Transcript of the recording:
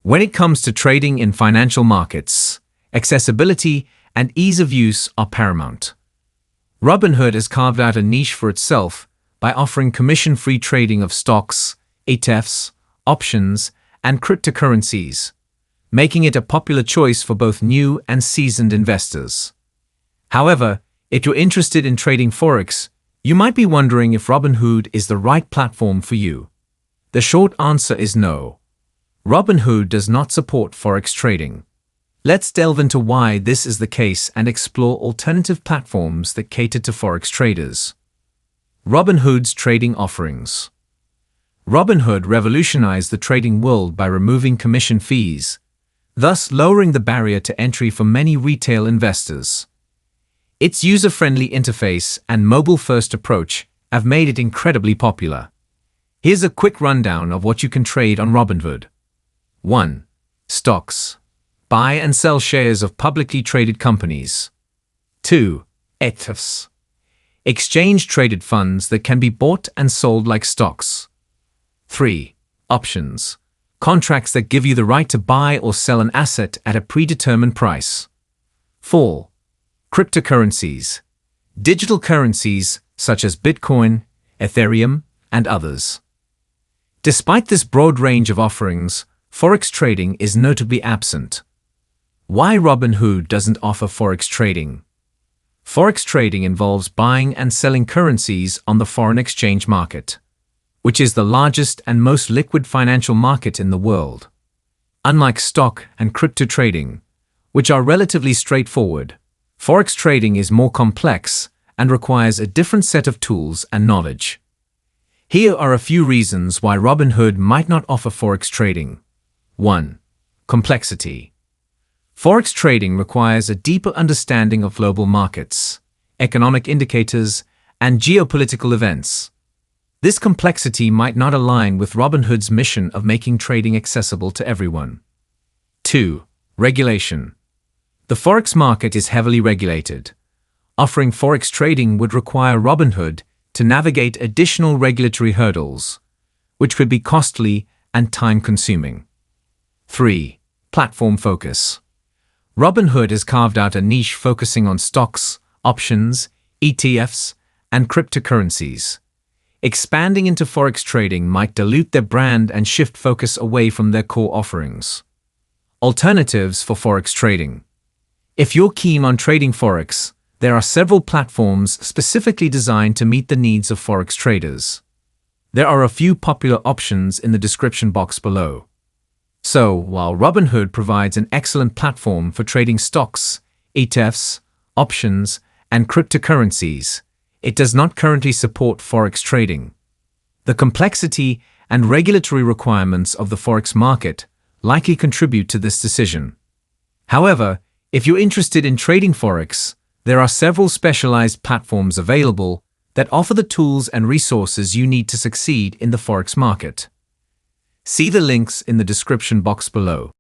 When it comes to trading in financial markets, accessibility and ease of use are paramount. Robinhood has carved out a niche for itself by offering commission-free trading of stocks, ETFs, options, and cryptocurrencies, making it a popular choice for both new and seasoned investors. However, if you're interested in trading Forex, you might be wondering if Robinhood is the right platform for you. The short answer is no. Robinhood does not support Forex trading. Let's delve into why this is the case and explore alternative platforms that cater to Forex traders. Robinhood's trading offerings. Robinhood revolutionized the trading world by removing commission fees, thus lowering the barrier to entry for many retail investors. Its user-friendly interface and mobile-first approach have made it incredibly popular. Here's a quick rundown of what you can trade on Robinhood. 1. Stocks. Buy and sell shares of publicly traded companies. 2. ETFs. Exchange-traded funds that can be bought and sold like stocks. 3. Options. Contracts that give you the right to buy or sell an asset at a predetermined price. 4. Cryptocurrencies. Digital currencies such as Bitcoin, Ethereum, and others. Despite this broad range of offerings, Forex trading is notably absent. Why Robinhood doesn't offer Forex trading? Forex trading involves buying and selling currencies on the foreign exchange market, which is the largest and most liquid financial market in the world. Unlike stock and crypto trading, which are relatively straightforward, Forex trading is more complex and requires a different set of tools and knowledge. Here are a few reasons why Robinhood might not offer Forex trading. 1. Complexity. Forex trading requires a deeper understanding of global markets, economic indicators, and geopolitical events. This complexity might not align with Robinhood's mission of making trading accessible to everyone. 2. Regulation. The Forex market is heavily regulated. Offering Forex trading would require Robinhood to navigate additional regulatory hurdles, which could be costly and time-consuming. 3. Platform focus. Robinhood has carved out a niche focusing on stocks, options, ETFs, and cryptocurrencies. Expanding into Forex trading might dilute their brand and shift focus away from their core offerings. Alternatives for Forex trading. If you're keen on trading Forex, there are several platforms specifically designed to meet the needs of Forex traders. There are a few popular options in the description box below. So, while Robinhood provides an excellent platform for trading stocks, ETFs, options, and cryptocurrencies, it does not currently support Forex trading. The complexity and regulatory requirements of the Forex market likely contribute to this decision. However, if you're interested in trading Forex, there are several specialized platforms available that offer the tools and resources you need to succeed in the Forex market. See the links in the description box below.